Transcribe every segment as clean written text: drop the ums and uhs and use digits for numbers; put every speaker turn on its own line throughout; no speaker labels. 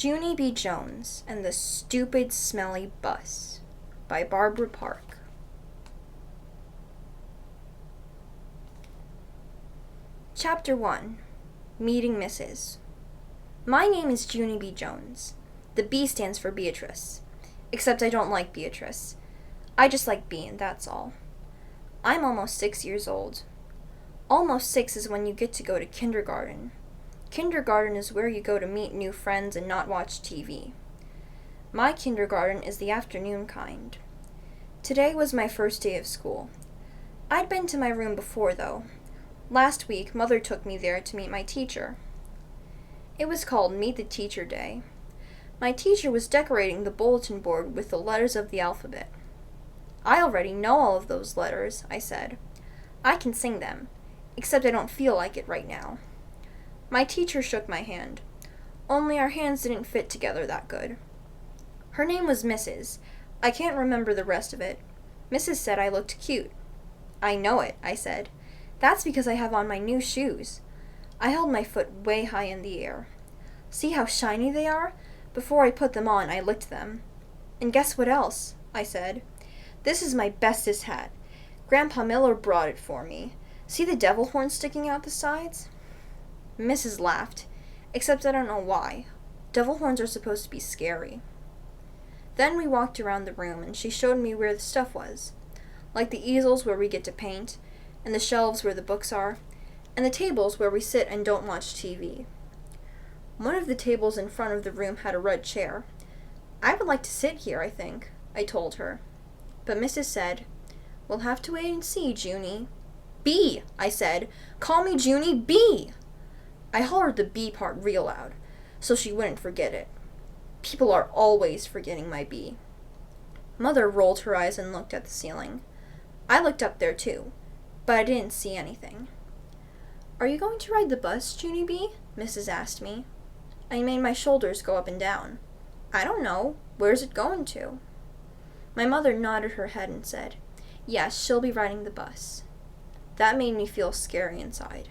Junie B. Jones and the Stupid Smelly Bus by Barbara Park. Chapter 1. Meeting Mrs. My name is Junie B. Jones. The B stands for Beatrice. Except I don't like Beatrice. I just like being, that's all. I'm almost 6 years old. Almost 6 is when you get to go to kindergarten. Kindergarten is where you go to meet new friends and not watch TV. My kindergarten is the afternoon kind. Today was my first day of school. I'd been to my room before, though. Last week, Mother took me there to meet my teacher. It was called Meet the Teacher Day. My teacher was decorating the bulletin board with the letters of the alphabet. I already know all of those letters, I said. I can sing them, except I don't feel like it right now. My teacher shook my hand, only our hands didn't fit together that good. Her name was Mrs. I can't remember the rest of it. Mrs. said I looked cute. I know it, I said. That's because I have on my new shoes. I held my foot way high in the air. See how shiny they are? Before I put them on, I licked them. And guess what else? I said. This is my bestest hat. Grandpa Miller brought it for me. See the devil horns sticking out the sides? Mrs. laughed, except I don't know why. Devil horns are supposed to be scary. Then we walked around the room, and she showed me where the stuff was, like the easels where we get to paint, and the shelves where the books are, and the tables where we sit and don't watch TV. One of the tables in front of the room had a red chair. I would like to sit here, I think, I told her. But Mrs. said, We'll have to wait and see, Junie. B, I said. Call me Junie B. I hollered the B part real loud, so she wouldn't forget it. People are always forgetting my B. Mother rolled her eyes and looked at the ceiling. I looked up there too, but I didn't see anything. Are you going to ride the bus, Junie B? Mrs. asked me. I made my shoulders go up and down. I don't know. Where's it going to? My mother nodded her head and said, Yes, she'll be riding the bus. That made me feel scary inside,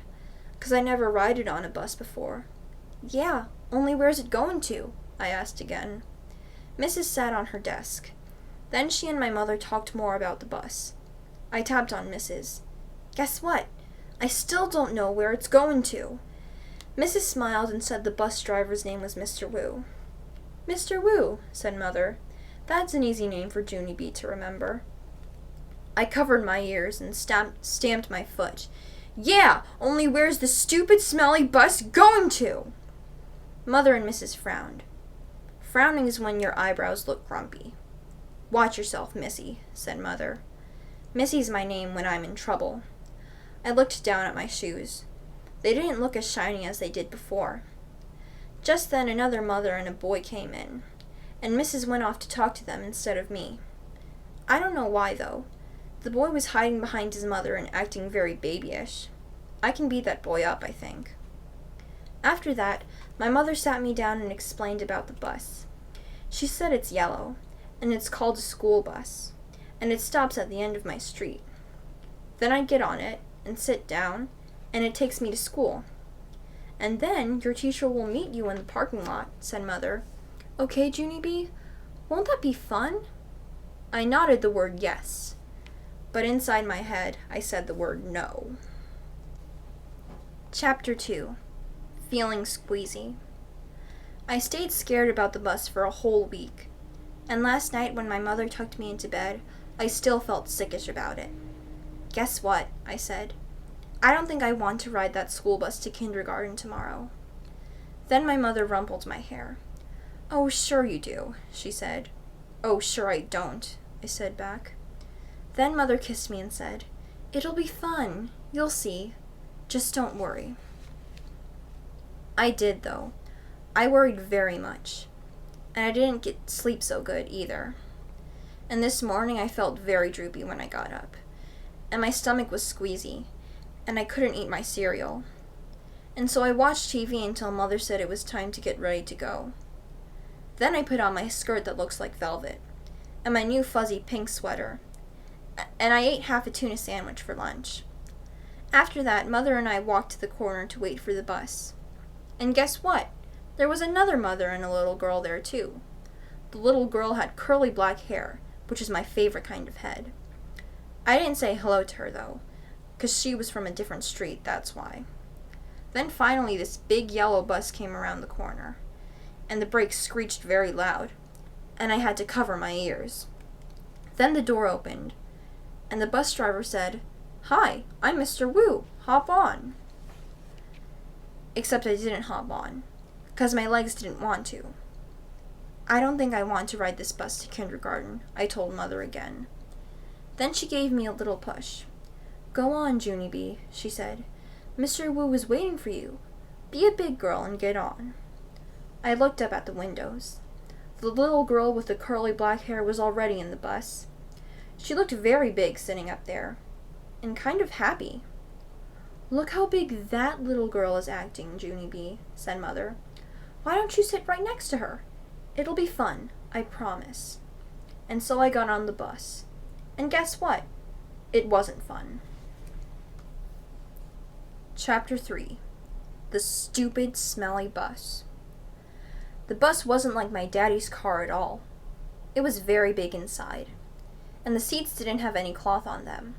'cause I never rided on a bus before. Yeah, only where's it going to? I asked again. Mrs. sat on her desk. Then she and my mother talked more about the bus. I tapped on Mrs. Guess what? I still don't know where it's going to. Mrs. smiled and said the bus driver's name was Mr. Wu. Mr. Wu, said Mother. That's an easy name for Junie B to remember. I covered my ears and stamped my foot. Yeah, only where's the stupid, smelly bus going to? Mother and Mrs. frowned. Frowning is when your eyebrows look grumpy. Watch yourself, Missy, said Mother. Missy's my name when I'm in trouble. I looked down at my shoes. They didn't look as shiny as they did before. Just then another mother and a boy came in, and Mrs. went off to talk to them instead of me. I don't know why, though. The boy was hiding behind his mother and acting very babyish. I can beat that boy up, I think. After that, my mother sat me down and explained about the bus. She said it's yellow, and it's called a school bus, and it stops at the end of my street. Then I get on it and sit down, and it takes me to school. And then your teacher will meet you in the parking lot, said Mother. Okay, Junie B? Won't that be fun? I nodded the word yes, but inside my head I said the word no. Chapter 2. Feeling squeezy. I stayed scared about the bus for a whole week, and last night when my mother tucked me into bed, I still felt sickish about it. Guess what? I said. I don't think I want to ride that school bus to kindergarten tomorrow. Then my mother rumpled my hair. Oh, sure you do, she said. Oh, sure I don't, I said back. Then Mother kissed me and said, It'll be fun. You'll see. Just don't worry. I did, though. I worried very much. And I didn't get sleep so good, either. And this morning I felt very droopy when I got up. And my stomach was squeezy. And I couldn't eat my cereal. And so I watched TV until Mother said it was time to get ready to go. Then I put on my skirt that looks like velvet, and my new fuzzy pink sweater, and I ate half a tuna sandwich for lunch. After that, Mother and I walked to the corner to wait for the bus. And guess what? There was another mother and a little girl there too. The little girl had curly black hair, which is my favorite kind of head. I didn't say hello to her though, 'cause she was from a different street, that's why. Then finally this big yellow bus came around the corner, and the brakes screeched very loud, and I had to cover my ears. Then the door opened, and the bus driver said, "Hi, I'm Mr. Wu, hop on." Except I didn't hop on, 'cause my legs didn't want to. "I don't think I want to ride this bus to kindergarten," I told Mother again. Then she gave me a little push. "Go on, Junie B," she said. "Mr. Wu is waiting for you. Be a big girl and get on." I looked up at the windows. The little girl with the curly black hair was already in the bus. She looked very big sitting up there, and kind of happy. "Look how big that little girl is acting, Junie B," said Mother. "Why don't you sit right next to her? It'll be fun, I promise." And so I got on the bus. And guess what? It wasn't fun. Chapter 3. The Stupid Smelly Bus. The bus wasn't like my daddy's car at all. It was very big inside, and the seats didn't have any cloth on them.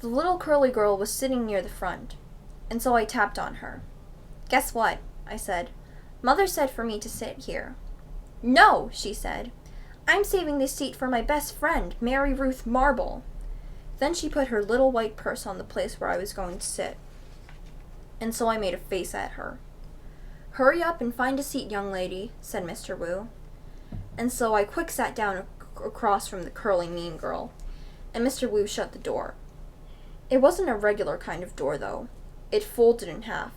The little curly girl was sitting near the front, and so I tapped on her. "Guess what?" I said. "Mother said for me to sit here." "No," she said. "I'm saving this seat for my best friend, Mary Ruth Marble." Then she put her little white purse on the place where I was going to sit, and so I made a face at her. "Hurry up and find a seat, young lady," said Mr. Wu. And so I quick sat down across from the curly mean girl, and Mr. Wu shut the door. It wasn't a regular kind of door, though. It folded in half,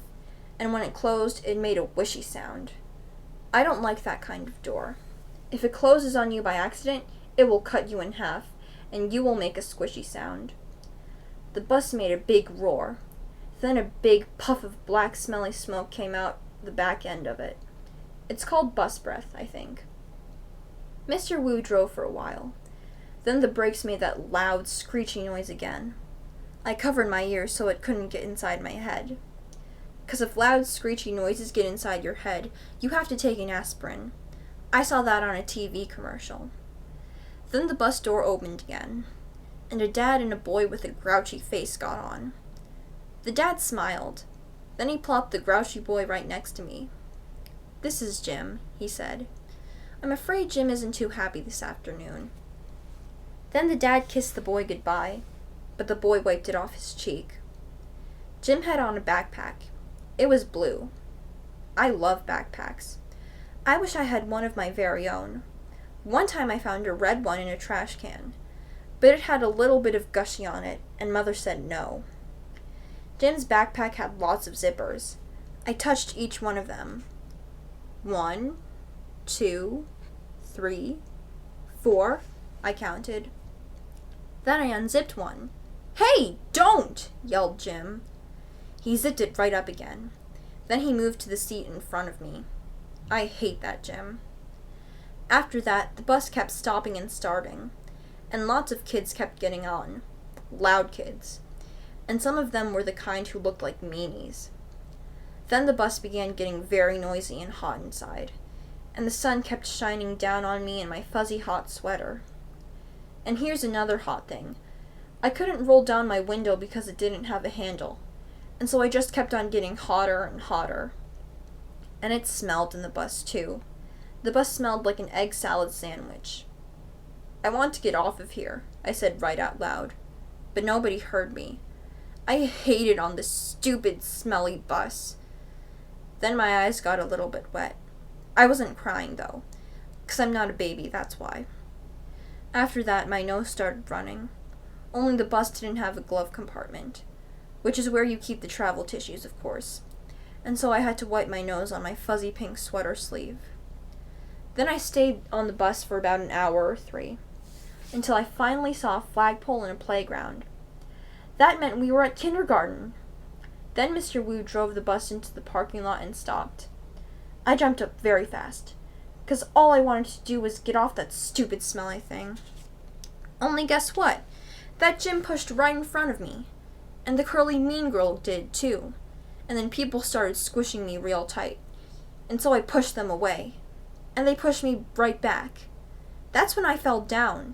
and when it closed, it made a whishy sound. I don't like that kind of door. If it closes on you by accident, it will cut you in half, and you will make a squishy sound. The bus made a big roar. Then a big puff of black smelly smoke came out the back end of it. It's called bus breath, I think. Mr. Wu drove for a while. Then the brakes made that loud, screechy noise again. I covered my ears so it couldn't get inside my head. 'Cause if loud, screechy noises get inside your head, you have to take an aspirin. I saw that on a TV commercial. Then the bus door opened again, and a dad and a boy with a grouchy face got on. The dad smiled. Then he plopped the grouchy boy right next to me. "This is Jim," he said. "I'm afraid Jim isn't too happy this afternoon." Then the dad kissed the boy goodbye, but the boy wiped it off his cheek. Jim had on a backpack. It was blue. I love backpacks. I wish I had one of my very own. One time I found a red one in a trash can, but it had a little bit of gushy on it, and Mother said no. Jim's backpack had lots of zippers. I touched each one of them. 1, 2, 3, 4, I counted. Then I unzipped one. "Hey, don't!" yelled Jim. He zipped it right up again. Then he moved to the seat in front of me. I hate that Jim. After that, the bus kept stopping and starting, and lots of kids kept getting on. Loud kids. And some of them were the kind who looked like meanies. Then the bus began getting very noisy and hot inside, and the sun kept shining down on me in my fuzzy hot sweater. And here's another hot thing. I couldn't roll down my window because it didn't have a handle, and so I just kept on getting hotter and hotter. And it smelled in the bus too. The bus smelled like an egg salad sandwich. "I want to get off of here," I said right out loud, but nobody heard me. I hated on this stupid, smelly bus. Then my eyes got a little bit wet. I wasn't crying though, 'cause I'm not a baby, that's why. After that, my nose started running. Only the bus didn't have a glove compartment, which is where you keep the travel tissues, of course, and so I had to wipe my nose on my fuzzy pink sweater sleeve. Then I stayed on the bus for about an hour or 3, until I finally saw a flagpole and a playground. That meant we were at kindergarten. Then Mr. Wu drove the bus into the parking lot and stopped. I jumped up very fast, 'cause all I wanted to do was get off that stupid smelly thing. Only guess what? That Jim pushed right in front of me, and the curly mean girl did too, and then people started squishing me real tight, and so I pushed them away, and they pushed me right back. That's when I fell down,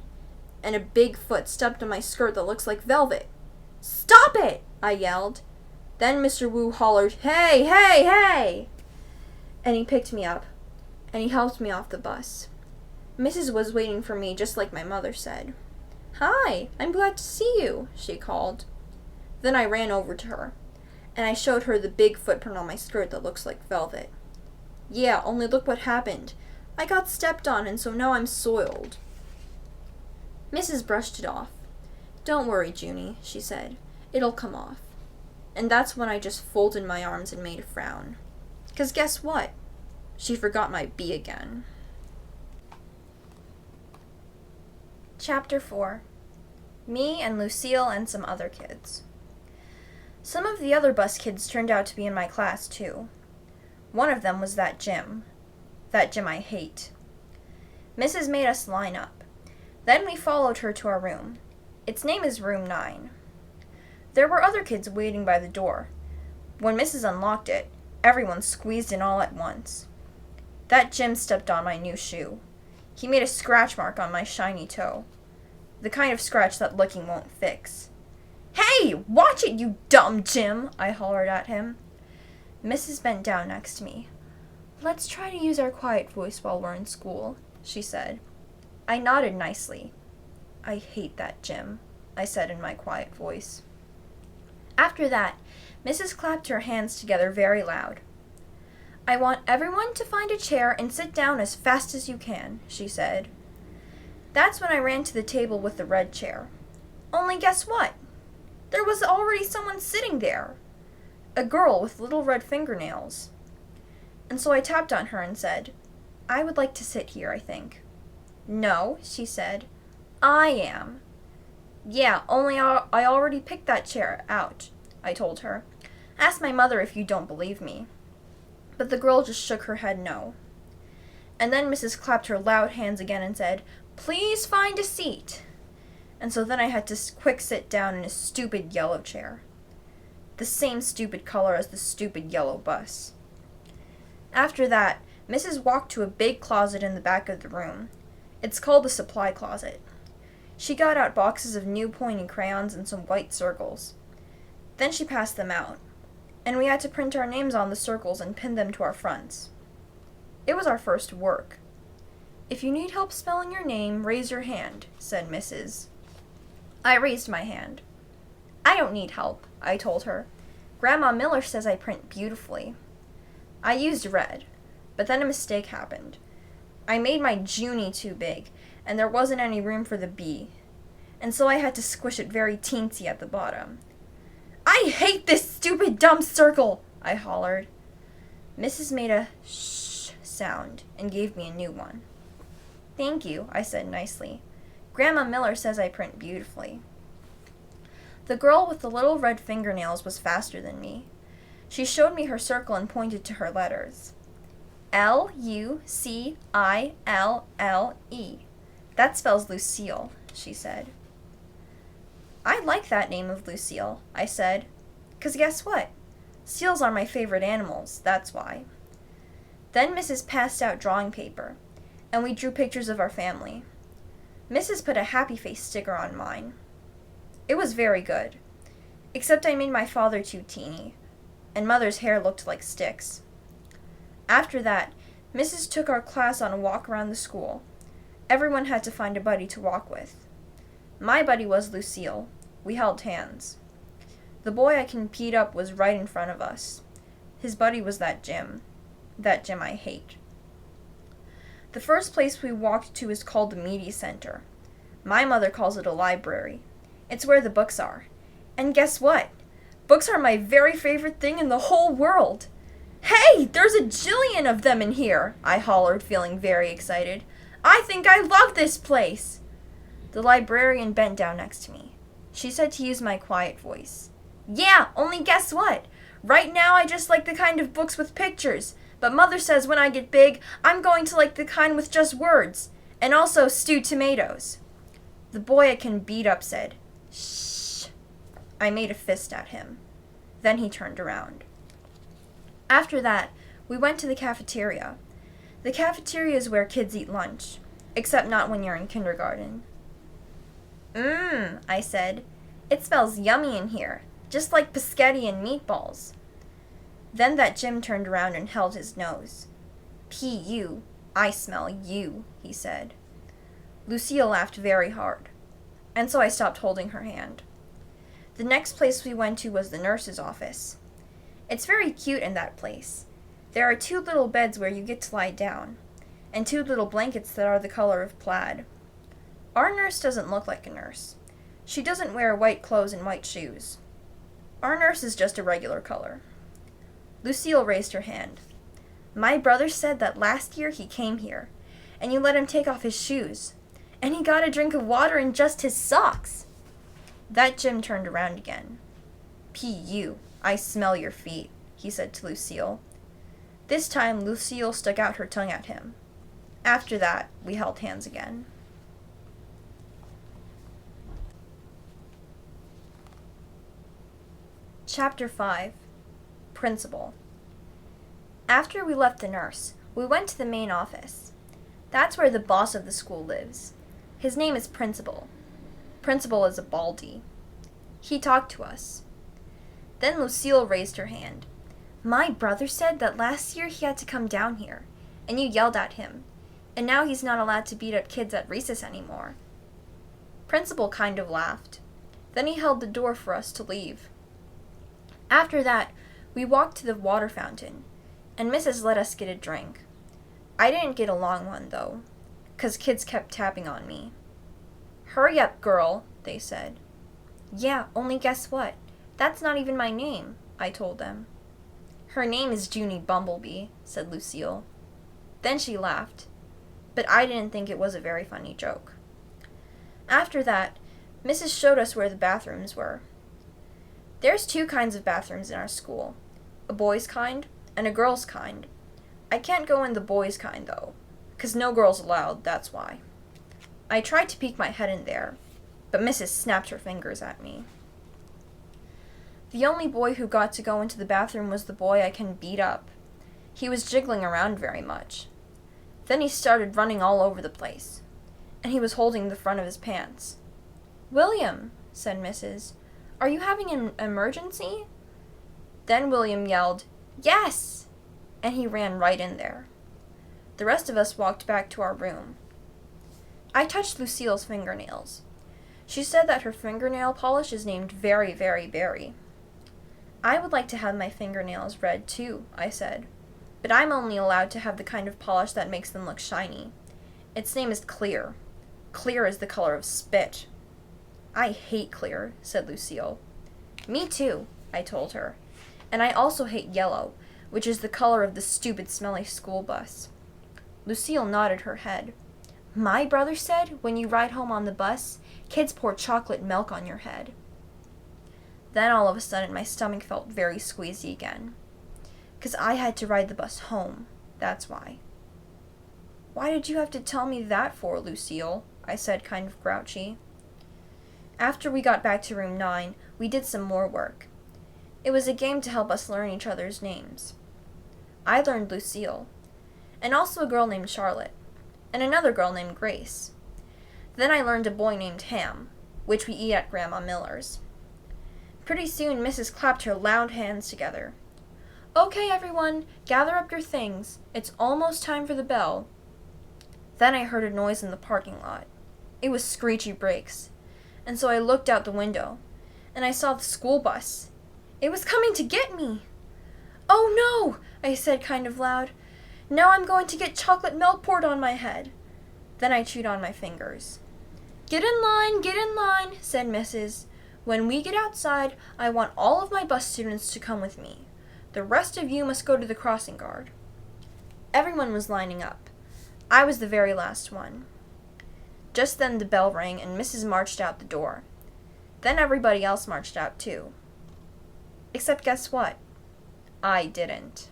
and a big foot stepped on my skirt that looks like velvet. "Stop it!" I yelled. Then Mr. Wu hollered, "Hey, hey, hey!" And he picked me up, and he helped me off the bus. Mrs. was waiting for me just like my mother said. "Hi, I'm glad to see you," she called. Then I ran over to her, and I showed her the big footprint on my skirt that looks like velvet. "Yeah, only look what happened. I got stepped on, and so now I'm soiled." Mrs. brushed it off. "Don't worry, Junie," she said. "It'll come off." And that's when I just folded my arms and made a frown. 'Cause guess what? She forgot my B again. Chapter 4. Me and Lucille and some other kids. Some of the other bus kids turned out to be in my class, too. One of them was that Jim I hate. Mrs. made us line up. Then we followed her to our room. Its name is Room 9. There were other kids waiting by the door. When Mrs. unlocked it, everyone squeezed in all at once. That Jim stepped on my new shoe. He made a scratch mark on my shiny toe. The kind of scratch that licking won't fix. "Hey, watch it, you dumb Jim!" I hollered at him. Mrs. bent down next to me. "Let's try to use our quiet voice while we're in school," she said. I nodded nicely. "I hate that Jim," I said in my quiet voice. After that, Mrs. clapped her hands together very loud. "I want everyone to find a chair and sit down as fast as you can," she said. That's when I ran to the table with the red chair. Only guess what? There was already someone sitting there. A girl with little red fingernails. And so I tapped on her and said, "I would like to sit here, I think." "No," she said. "I am." "Yeah, only I already picked that chair out," I told her. "Ask my mother if you don't believe me." But the girl just shook her head no. And then Mrs. clapped her loud hands again and said, "Please find a seat." And so then I had to quick sit down in a stupid yellow chair. The same stupid color as the stupid yellow bus. After that, Mrs. walked to a big closet in the back of the room. It's called the supply closet. She got out boxes of new pointy crayons and some white circles. Then she passed them out, and we had to print our names on the circles and pin them to our fronts. It was our first work. "If you need help spelling your name, raise your hand," said Mrs. I raised my hand. "I don't need help," I told her. "Grandma Miller says I print beautifully." I used red, but then a mistake happened. I made my Junie too big, and there wasn't any room for the B, and so I had to squish it very teensy at the bottom. "I hate this stupid dumb circle!" I hollered. Mrs. made a shh sound and gave me a new one. "Thank you," I said nicely. "Grandma Miller says I print beautifully." The girl with the little red fingernails was faster than me. She showed me her circle and pointed to her letters. "Lucille. That spells Lucille," she said. "I like that name of Lucille," I said. "'Cause guess what? Seals are my favorite animals, that's why." Then Mrs. passed out drawing paper, and we drew pictures of our family. Mrs. put a happy face sticker on mine. It was very good, except I made my father too teeny, and Mother's hair looked like sticks. After that, Mrs. took our class on a walk around the school. Everyone had to find a buddy to walk with. My buddy was Lucille. We held hands. The boy I can beat up was right in front of us. His buddy was that Jim I hate. The first place we walked to is called the Media Center. My mother calls it a library. It's where the books are. And guess what? Books are my very favorite thing in the whole world. "Hey, there's a jillion of them in here," I hollered, feeling very excited. "I think I love this place." The librarian bent down next to me. She said to use my quiet voice. "Yeah, only guess what? Right now I just like the kind of books with pictures, but Mother says when I get big, I'm going to like the kind with just words, and also stewed tomatoes." The boy I can beat up said, "Shh." I made a fist at him. Then he turned around. After that, We went to the cafeteria. The cafeteria is where kids eat lunch, except not when you're in kindergarten. I said. It smells yummy in here, just like biscotti and meatballs. Then that Jim turned around and held his nose. P.U., I smell you, he said. Lucille laughed very hard, and so I stopped holding her hand. The next place we went to was the nurse's office. It's very cute in that place. There are 2 little beds where you get to lie down, and 2 little blankets that are the color of plaid. Our nurse doesn't look like a nurse. She doesn't wear white clothes and white shoes. Our nurse is just a regular color. Lucille raised her hand. My brother said that last year he came here, and you let him take off his shoes, and he got a drink of water in just his socks. That Jim turned around again. P.U., I smell your feet, he said to Lucille. This time Lucille stuck out her tongue at him. After that, we held hands again. Chapter 5. Principal. After we left the nurse, we went to the main office. That's where the boss of the school lives. His name is Principal. Principal is a baldy. He talked to us. Then Lucille raised her hand. My brother said that last year he had to come down here, and you yelled at him, and now he's not allowed to beat up kids at recess anymore. Principal kind of laughed. Then he held the door for us to leave. After that, we walked to the water fountain, and Mrs. let us get a drink. I didn't get a long one, though, 'cause kids kept tapping on me. Hurry up, girl, they said. Yeah, only guess what? That's not even my name, I told them. Her name is Junie Bumblebee, said Lucille. Then she laughed, but I didn't think it was a very funny joke. After that, Mrs. showed us where the bathrooms were. There's 2 kinds of bathrooms in our school, a boys' kind and a girls' kind. I can't go in the boys' kind, though, 'cause no girls allowed, that's why. I tried to peek my head in there, but Mrs. snapped her fingers at me. The only boy who got to go into the bathroom was the boy I can beat up. He was jiggling around very much. Then he started running all over the place, and he was holding the front of his pants. William, said Mrs., are you having an emergency? Then William yelled, Yes! And he ran right in there. The rest of us walked back to our room. I touched Lucille's fingernails. She said that her fingernail polish is named Very, Very Berry. I would like to have my fingernails red too, I said, but I'm only allowed to have the kind of polish that makes them look shiny. Its name is Clear. Clear is the color of spit. I hate clear, said Lucille. Me too, I told her. And I also hate yellow, which is the color of the stupid smelly school bus. Lucille nodded her head. My brother said when you ride home on the bus, kids pour chocolate milk on your head. Then all of a sudden my stomach felt very squeezy again. 'Cause I had to ride the bus home, that's why. Why did you have to tell me that for, Lucille? I said, kind of grouchy. After we got back to room 9, we did some more work. It was a game to help us learn each other's names. I learned Lucille, and also a girl named Charlotte, and another girl named Grace. Then I learned a boy named Ham, which we eat at Grandma Miller's. Pretty soon Mrs. clapped her loud hands together. Okay, everyone, gather up your things. It's almost time for the bell. Then I heard a noise in the parking lot. It was screechy brakes, and so I looked out the window, and I saw the school bus. It was coming to get me. Oh no, I said kind of loud. Now I'm going to get chocolate milk poured on my head. Then I chewed on my fingers. Get in line, said Mrs. When we get outside, I want all of my bus students to come with me. The rest of you must go to the crossing guard. Everyone was lining up. I was the very last one. Just then the bell rang and Mrs. marched out the door. Then everybody else marched out too. Except guess what? I didn't.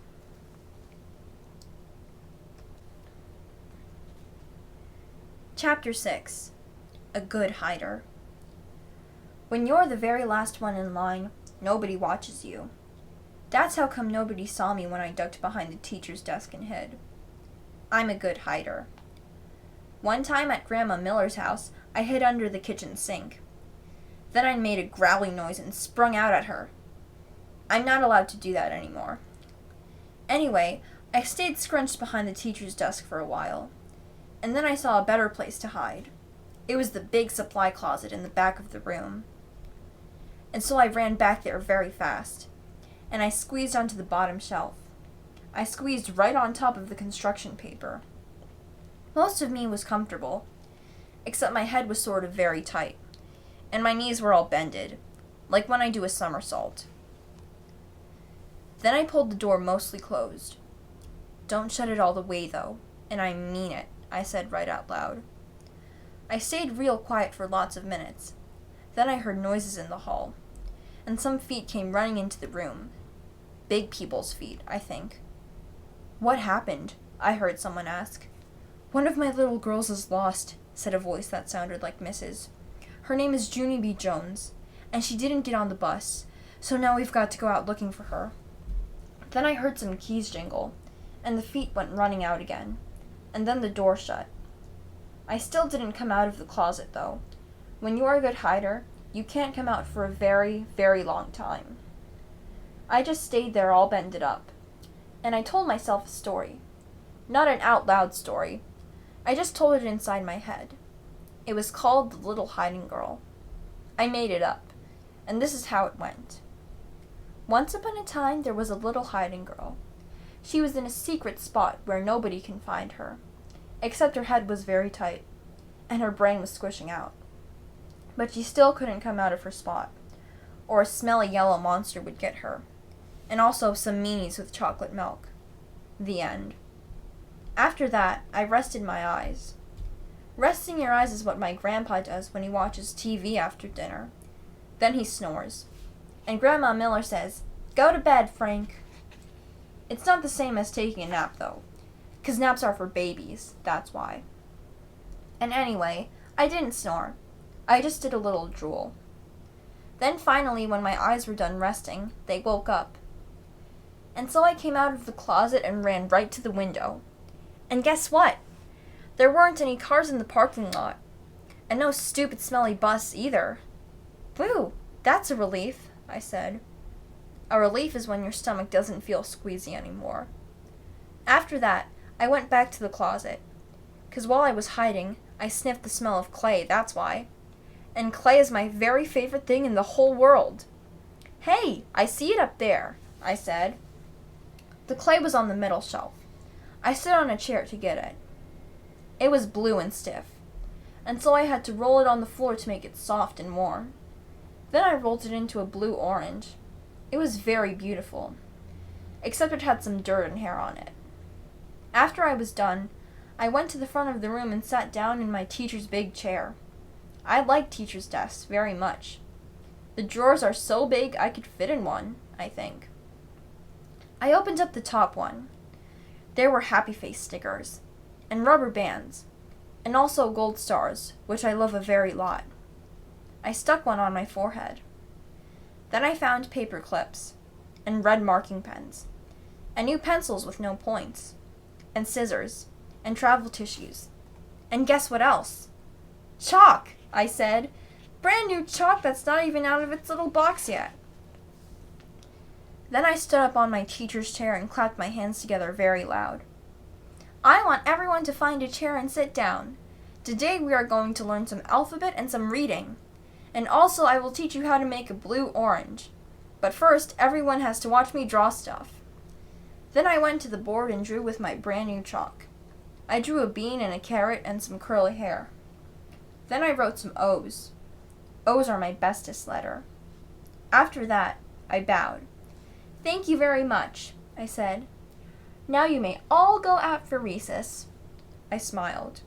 Chapter 6. A Good Hider. When you're the very last one in line, nobody watches you. That's how come nobody saw me when I ducked behind the teacher's desk and hid. I'm a good hider. One time at Grandma Miller's house, I hid under the kitchen sink. Then I made a growling noise and sprung out at her. I'm not allowed to do that anymore. Anyway, I stayed scrunched behind the teacher's desk for a while, and then I saw a better place to hide. It was the big supply closet in the back of the room. And so I ran back there very fast, and I squeezed onto the bottom shelf. I squeezed right on top of the construction paper. Most of me was comfortable, except my head was sort of very tight, and my knees were all bended, like when I do a somersault. Then I pulled the door mostly closed. Don't shut it all the way, though, and I mean it, I said right out loud. I stayed real quiet for lots of minutes. Then I heard noises in the hall, and some feet came running into the room. Big people's feet, I think. What happened? I heard someone ask. One of my little girls is lost, said a voice that sounded like Mrs. Her name is Junie B. Jones, and she didn't get on the bus, so now we've got to go out looking for her. Then I heard some keys jingle, and the feet went running out again, and then the door shut. I still didn't come out of the closet, though. When you are a good hider, you can't come out for a very, very long time. I just stayed there all bended up, and I told myself a story. Not an out-loud story. I just told it inside my head. It was called The Little Hiding Girl. I made it up, and this is how it went. Once upon a time, there was a little hiding girl. She was in a secret spot where nobody can find her, except her head was very tight, and her brain was squishing out. But she still couldn't come out of her spot, or a smelly yellow monster would get her, and also some meanies with chocolate milk. The end. After that, I rested my eyes. Resting your eyes is what my grandpa does when he watches TV after dinner. Then he snores. And Grandma Miller says, "Go to bed, Frank." It's not the same as taking a nap, though, 'cause naps are for babies, that's why. And anyway, I didn't snore. I just did a little drool. Then finally, when my eyes were done resting, they woke up. And so I came out of the closet and ran right to the window. And guess what? There weren't any cars in the parking lot. And no stupid smelly bus either. Whew, that's a relief, I said. A relief is when your stomach doesn't feel squeezy anymore. After that, I went back to the closet. 'Cause while I was hiding, I sniffed the smell of clay, that's why. And clay is my very favorite thing in the whole world. "Hey, I see it up there," I said. The clay was on the middle shelf. I stood on a chair to get it. It was blue and stiff, and so I had to roll it on the floor to make it soft and warm. Then I rolled it into a blue-orange. It was very beautiful, except it had some dirt and hair on it. After I was done, I went to the front of the room and sat down in my teacher's big chair. I like teachers' desks very much. The drawers are so big I could fit in one, I think. I opened up the top one. There were happy face stickers, and rubber bands, and also gold stars, which I love a very lot. I stuck one on my forehead. Then I found paper clips, and red marking pens, and new pencils with no points, and scissors, and travel tissues. And guess what else? Chalk, I said. Brand new chalk that's not even out of its little box yet. Then I stood up on my teacher's chair and clapped my hands together very loud. I want everyone to find a chair and sit down. Today we are going to learn some alphabet and some reading. And also I will teach you how to make a blue-orange. But first, everyone has to watch me draw stuff. Then I went to the board and drew with my brand new chalk. I drew a bean and a carrot and some curly hair. Then I wrote some O's. O's are my bestest letter. After that, I bowed. Thank you very much, I said. Now you may all go out for recess. I smiled.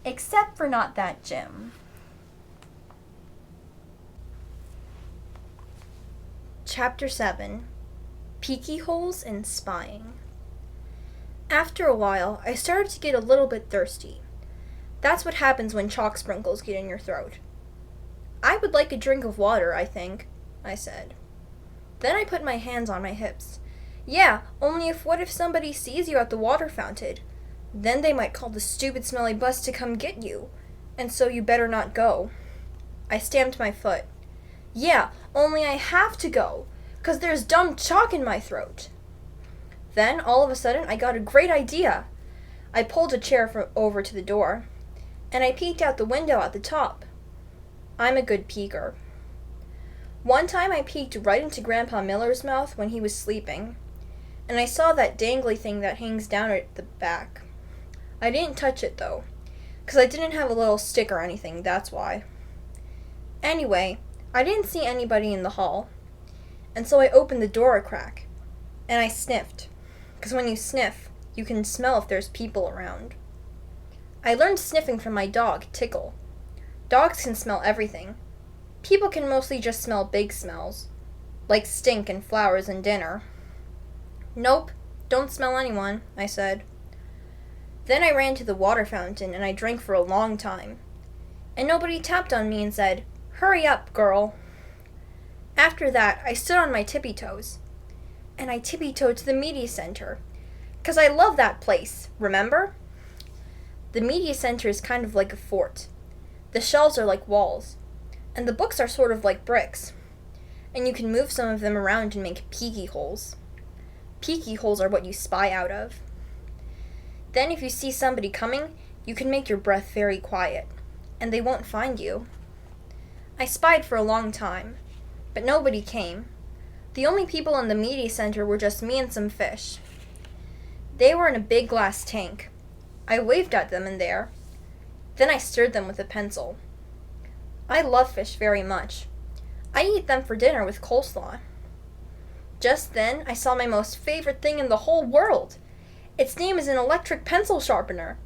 Except for not that Jim. Chapter 7. Peeky holes and spying. After a while, I started to get a little bit thirsty. That's what happens when chalk sprinkles get in your throat. I would like a drink of water, I think, I said. Then I put my hands on my hips. Yeah, only what if somebody sees you at the water fountain? Then they might call the stupid smelly bus to come get you, and so you better not go. I stamped my foot. Yeah, only I have to go, 'cause there's dumb chalk in my throat. Then, all of a sudden, I got a great idea. I pulled a chair over to the door, and I peeked out the window at the top. I'm a good peeker. One time I peeked right into Grandpa Miller's mouth when he was sleeping, and I saw that dangly thing that hangs down at the back. I didn't touch it, though, 'cause I didn't have a little stick or anything, that's why. Anyway, I didn't see anybody in the hall, and so I opened the door a crack, and I sniffed, 'cause when you sniff, you can smell if there's people around. I learned sniffing from my dog, Tickle. Dogs can smell everything. People can mostly just smell big smells, like stink and flowers and dinner. Nope, don't smell anyone, I said. Then I ran to the water fountain and I drank for a long time, and nobody tapped on me and said, "Hurry up, girl." After that, I stood on my tippy toes, and I tippy-toed to the media center, 'cause I love that place, remember? The media center is kind of like a fort. The shelves are like walls, and the books are sort of like bricks, and you can move some of them around and make peeky holes. Peeky holes are what you spy out of. Then if you see somebody coming, you can make your breath very quiet, and they won't find you. I spied for a long time, but nobody came. The only people in the media center were just me and some fish. They were in a big glass tank. I waved at them in there. Then I stirred them with a pencil. I love fish very much. I eat them for dinner with coleslaw. Just then, I saw my most favorite thing in the whole world. Its name is an electric pencil sharpener,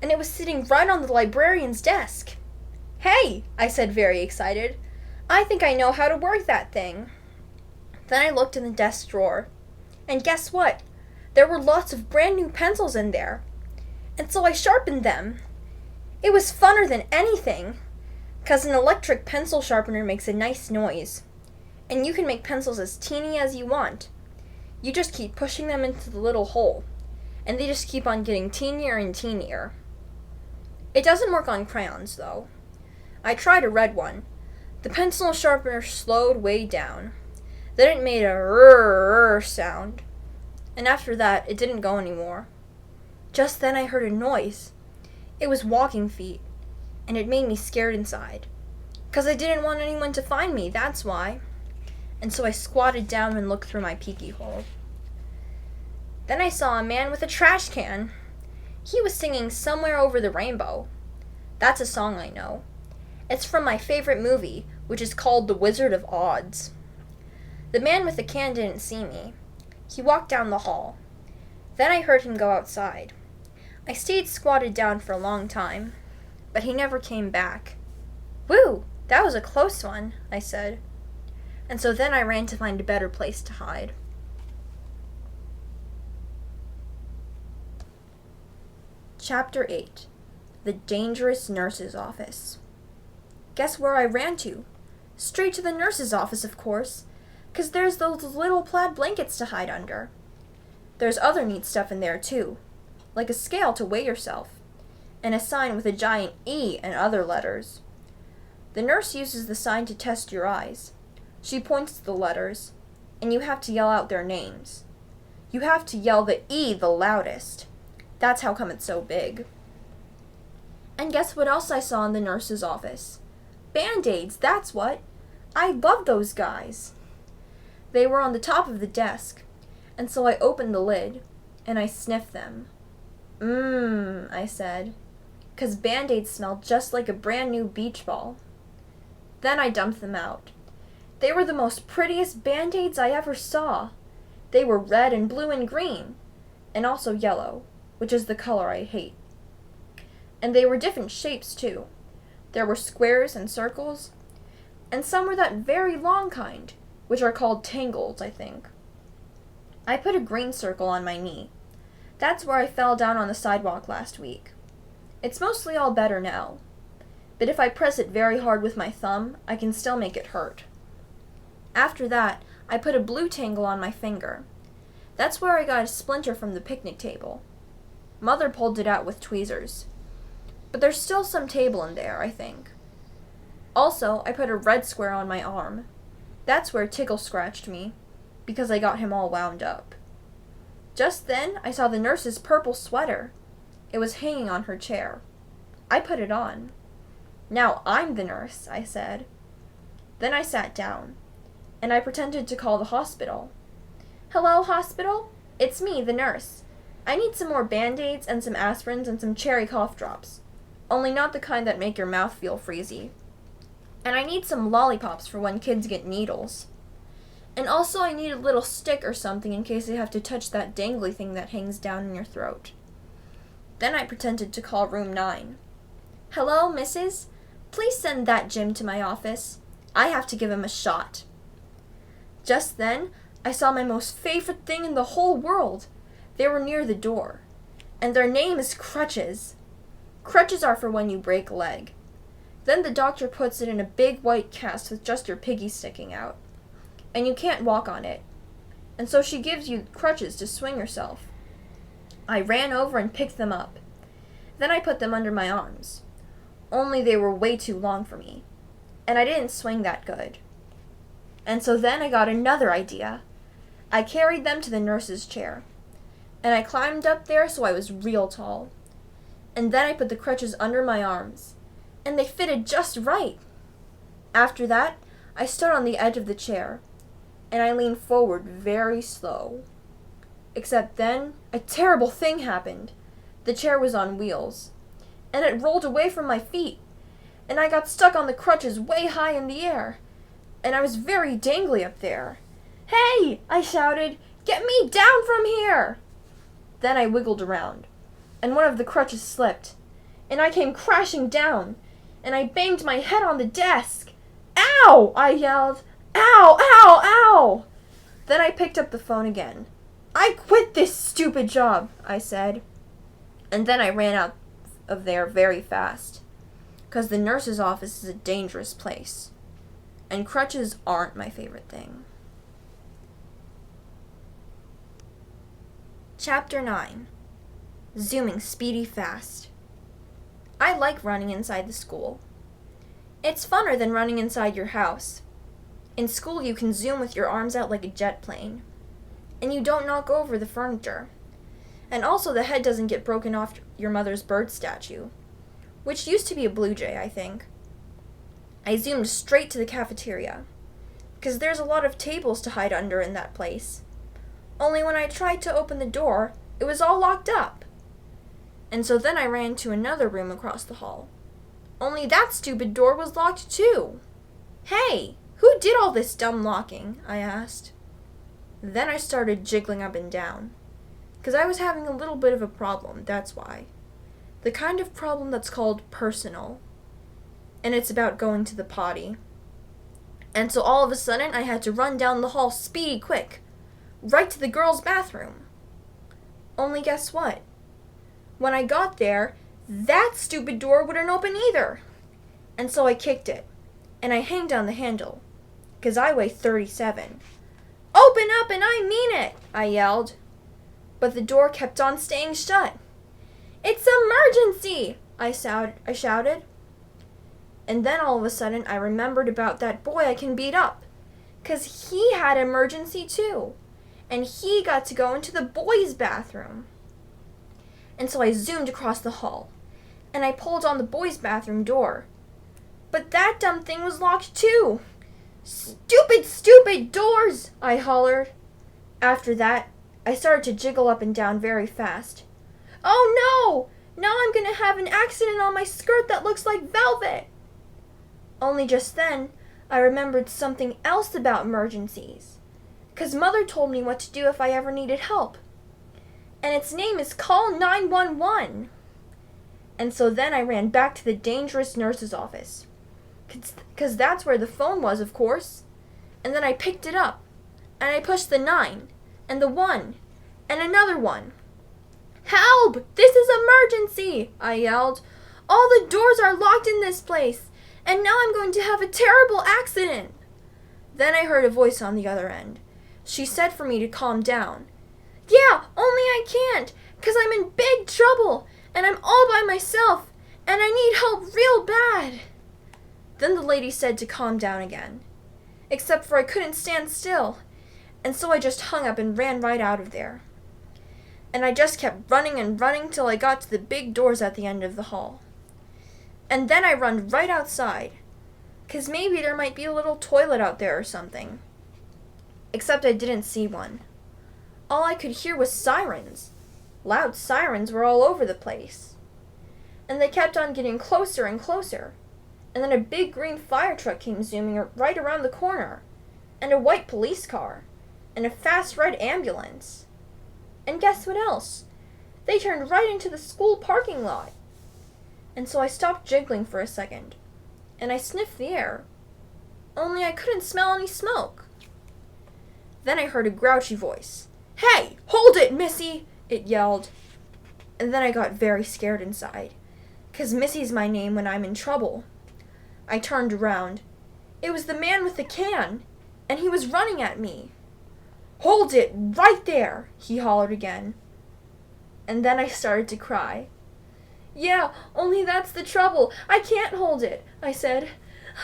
and it was sitting right on the librarian's desk. "Hey," I said, very excited, "I think I know how to work that thing." Then I looked in the desk drawer, and guess what? There were lots of brand new pencils in there, and so I sharpened them. It was funner than anything, 'cause an electric pencil sharpener makes a nice noise, and you can make pencils as teeny as you want. You just keep pushing them into the little hole, and they just keep on getting teenier and teenier. It doesn't work on crayons, though. I tried a red one. The pencil sharpener slowed way down. Then it made a rrrr sound, and after that, it didn't go anymore. Just then I heard a noise. It was walking feet, and it made me scared inside, 'cause I didn't want anyone to find me, that's why. And so I squatted down and looked through my peeky hole. Then I saw a man with a trash can. He was singing "Somewhere Over the Rainbow." That's a song I know. It's from my favorite movie, which is called The Wizard of Oz. The man with the can didn't see me. He walked down the hall. Then I heard him go outside. I stayed squatted down for a long time, but he never came back. "Whew, that was a close one," I said. And so then I ran to find a better place to hide. Chapter 8. The Dangerous Nurse's Office. Guess where I ran to? Straight to the nurse's office, of course, 'cause there's those little plaid blankets to hide under. There's other neat stuff in there, too, like a scale to weigh yourself, and a sign with a giant E and other letters. The nurse uses the sign to test your eyes. She points to the letters, and you have to yell out their names. You have to yell the E the loudest. That's how come it's so big. And guess what else I saw in the nurse's office? Band-Aids, that's what. I love those guys. They were on the top of the desk, and so I opened the lid, and I sniffed them. I said, 'cause Band-Aids smelled just like a brand new beach ball. Then I dumped them out. They were the most prettiest Band-Aids I ever saw. They were red and blue and green, and also yellow, which is the color I hate. And they were different shapes, too. There were squares and circles, and some were that very long kind, which are called tangles, I think. I put a green circle on my knee. That's where I fell down on the sidewalk last week. It's mostly all better now, but if I press it very hard with my thumb, I can still make it hurt. After that, I put a blue tangle on my finger. That's where I got a splinter from the picnic table. Mother pulled it out with tweezers. But there's still some table in there, I think. Also, I put a red square on my arm. That's where Tickle scratched me, because I got him all wound up. Just then, I saw the nurse's purple sweater. It was hanging on her chair. I put it on. "Now I'm the nurse," I said. Then I sat down, and I pretended to call the hospital. "Hello, hospital? It's me, the nurse. I need some more Band-Aids and some aspirins and some cherry cough drops. Only not the kind that make your mouth feel freezy. And I need some lollipops for when kids get needles. And also I need a little stick or something in case I have to touch that dangly thing that hangs down in your throat." Then I pretended to call room 9. "Hello, missus? Please send that Jim to my office. I have to give him a shot." Just then, I saw my most favorite thing in the whole world. They were near the door. And their name is crutches. Crutches are for when you break a leg. Then the doctor puts it in a big white cast with just your piggy sticking out. And you can't walk on it. And so she gives you crutches to swing yourself. I ran over and picked them up. Then I put them under my arms. Only they were way too long for me. And I didn't swing that good. And so then I got another idea. I carried them to the nurse's chair. And I climbed up there so I was real tall. And then I put the crutches under my arms. And they fitted just right. After that, I stood on the edge of the chair. And I leaned forward very slow. Except then, a terrible thing happened. The chair was on wheels. And it rolled away from my feet. And I got stuck on the crutches way high in the air. And I was very dangly up there. "Hey!" I shouted. "Get me down from here!" Then I wiggled around. And one of the crutches slipped. And I came crashing down. And I banged my head on the desk. "Ow!" I yelled. "Ow! Ow! Ow!" Then I picked up the phone again. "I quit this stupid job," I said. And then I ran out of there very fast. 'Cause the nurse's office is a dangerous place. And crutches aren't my favorite thing. Chapter 9. Zooming speedy fast. I like running inside the school. It's funner than running inside your house. In school you can zoom with your arms out like a jet plane. And you don't knock over the furniture. And also the head doesn't get broken off your mother's bird statue, which used to be a blue jay, I think. I zoomed straight to the cafeteria, because there's a lot of tables to hide under in that place. Only when I tried to open the door, it was all locked up. And so then I ran to another room across the hall. Only that stupid door was locked too. "Hey, who did all this dumb locking?" I asked. Then I started jiggling up and down, because I was having a little bit of a problem, that's why. The kind of problem that's called personal. And it's about going to the potty. And so all of a sudden I had to run down the hall speedy quick, right to the girls' bathroom. Only guess what? When I got there, that stupid door wouldn't open either. And so I kicked it, and I hanged on the handle, 'cause I weigh 37. "Open up and I mean it!" I yelled. But the door kept on staying shut. "It's emergency!" I shouted. And then all of a sudden I remembered about that boy I can beat up, 'cause he had emergency too, and he got to go into the boys' bathroom. And so I zoomed across the hall, and I pulled on the boys' bathroom door. But that dumb thing was locked too. "Stupid, stupid doors!" I hollered. After that, I started to jiggle up and down very fast. "Oh no! Now I'm gonna have an accident on my skirt that looks like velvet!" Only just then, I remembered something else about emergencies, 'cause Mother told me what to do if I ever needed help. And its name is Call 911. And so then I ran back to the dangerous nurse's office, 'cause that's where the phone was, of course. And then I picked it up, and I pushed the 9, and the 1, and another 1. "Help! This is emergency!" I yelled. "All the doors are locked in this place, and now I'm going to have a terrible accident." Then I heard a voice on the other end. She said for me to calm down. "Yeah, only I can't, 'cause I'm in big trouble, and I'm all by myself, and I need help real bad." Then the lady said to calm down again, except for I couldn't stand still, and so I just hung up and ran right out of there. And I just kept running and running till I got to the big doors at the end of the hall. And then I run right outside, 'cause maybe there might be a little toilet out there or something. Except I didn't see one. All I could hear was sirens. Loud sirens were all over the place. And they kept on getting closer and closer. And then a big green fire truck came zooming right around the corner. And a white police car. And a fast red ambulance. And guess what else? They turned right into the school parking lot. And so I stopped jiggling for a second. And I sniffed the air. Only I couldn't smell any smoke. Then I heard a grouchy voice. "Hey, hold it, Missy!" it yelled. And then I got very scared inside, 'cause Missy's my name when I'm in trouble. I turned around. It was the man with the can, and he was running at me. "Hold it right there!" he hollered again. And then I started to cry. "Yeah, only that's the trouble. I can't hold it," I said.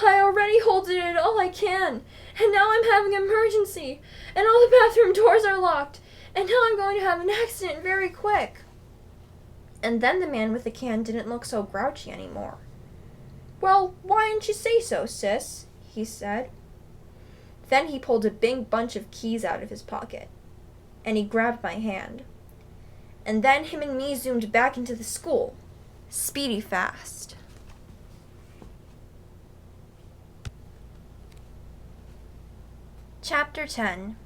"I already hold it all I can, and now I'm having an emergency, and all the bathroom doors are locked, and now I'm going to have an accident very quick." And then the man with the can didn't look so grouchy anymore. "Well, why didn't you say so, sis?" he said. Then he pulled a big bunch of keys out of his pocket, and he grabbed my hand. And then him and me zoomed back into the school, speedy fast. Chapter 10.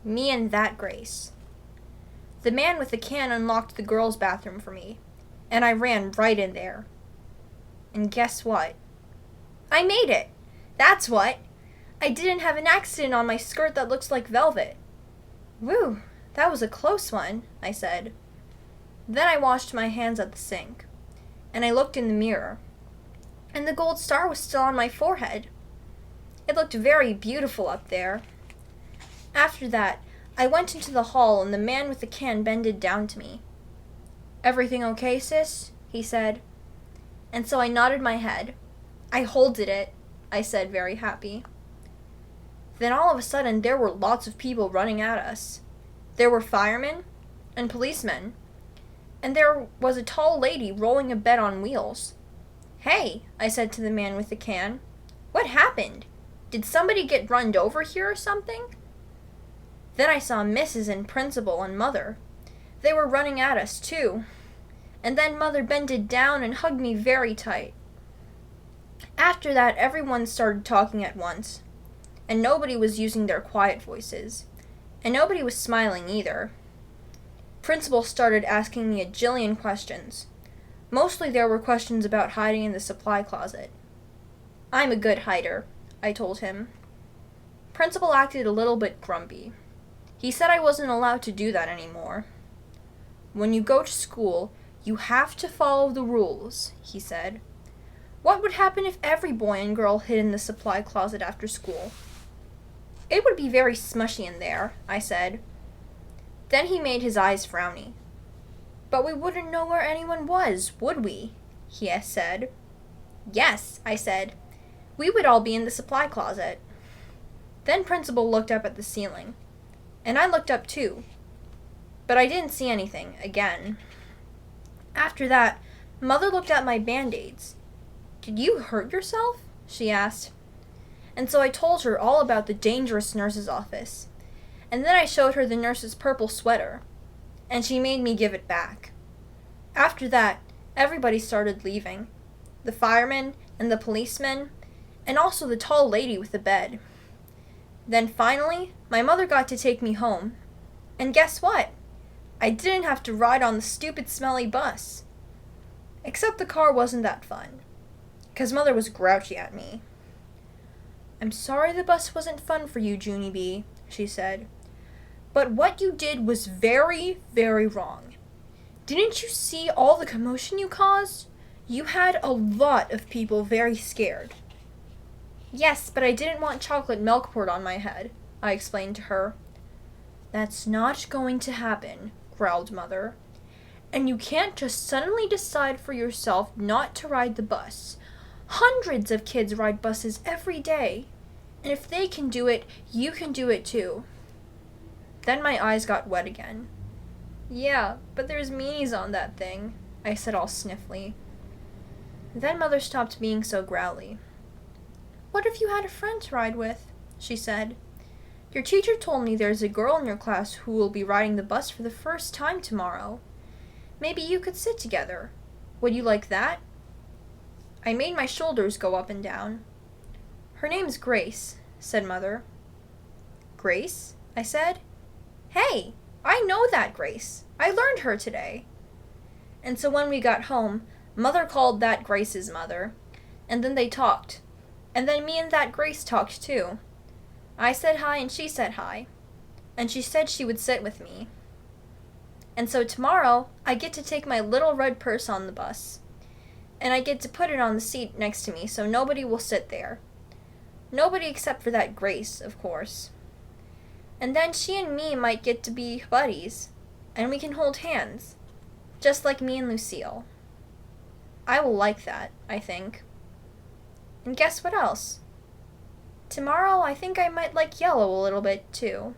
Me and That Grace. The man with the can unlocked the girls' bathroom for me, and I ran right in there. And guess what? I made it! That's what! I didn't have an accident on my skirt that looks like velvet. "Whew, that was a close one," I said. Then I washed my hands at the sink, and I looked in the mirror, and the gold star was still on my forehead. It looked very beautiful up there. After that, I went into the hall, and the man with the can bended down to me. "Everything okay, sis?" he said. And so I nodded my head. "I holded it," I said, very happy. Then all of a sudden, there were lots of people running at us. There were firemen and policemen, and there was a tall lady rolling a bed on wheels. "Hey," I said to the man with the can. "What happened? Did somebody get runned over here or something?" Then I saw Mrs. and Principal and Mother. They were running at us, too. And then Mother bended down and hugged me very tight. After that, everyone started talking at once, and nobody was using their quiet voices, and nobody was smiling either. Principal started asking me a jillion questions. Mostly there were questions about hiding in the supply closet. "I'm a good hider," I told him. Principal acted a little bit grumpy. He said I wasn't allowed to do that anymore. "When you go to school, you have to follow the rules," he said. "What would happen if every boy and girl hid in the supply closet after school?" "It would be very smushy in there," I said. Then he made his eyes frowny. "But we wouldn't know where anyone was, would we?" he said. "Yes," I said. "We would all be in the supply closet." Then Principal looked up at the ceiling, and I looked up too. But I didn't see anything, again. After that, Mother looked at my band-aids. "Did you hurt yourself?" she asked. And so I told her all about the dangerous nurse's office. And then I showed her the nurse's purple sweater, and she made me give it back. After that, everybody started leaving. The firemen and the policemen, and also the tall lady with the bed. Then finally, my mother got to take me home. And guess what? I didn't have to ride on the stupid smelly bus. Except the car wasn't that fun, 'cause Mother was grouchy at me. "I'm sorry the bus wasn't fun for you, Junie B," she said. "But what you did was very, very wrong. Didn't you see all the commotion you caused? You had a lot of people very scared." Yes, but I didn't want chocolate milk poured on my head, I explained to her. That's not going to happen, growled Mother. And you can't just suddenly decide for yourself not to ride the bus. Hundreds of kids ride buses every day. And if they can do it, you can do it too. Then my eyes got wet again. Yeah, but there's meanies on that thing, I said all sniffly. Then Mother stopped being so growly. What if you had a friend to ride with? She said. Your teacher told me there's a girl in your class who will be riding the bus for the first time tomorrow. Maybe you could sit together. Would you like that? I made my shoulders go up and down. Her name's Grace, said Mother. Grace? I said. Hey, I know that Grace. I learned her today. And so when we got home, Mother called that Grace's mother, and then they talked. And then me and that Grace talked too. I said hi and she said hi. And she said she would sit with me. And so tomorrow, I get to take my little red purse on the bus. And I get to put it on the seat next to me so nobody will sit there. Nobody except for that Grace, of course. And then she and me might get to be buddies. And we can hold hands. Just like me and Lucille. I will like that, I think. And guess what else? Tomorrow I think I might like yellow a little bit, too.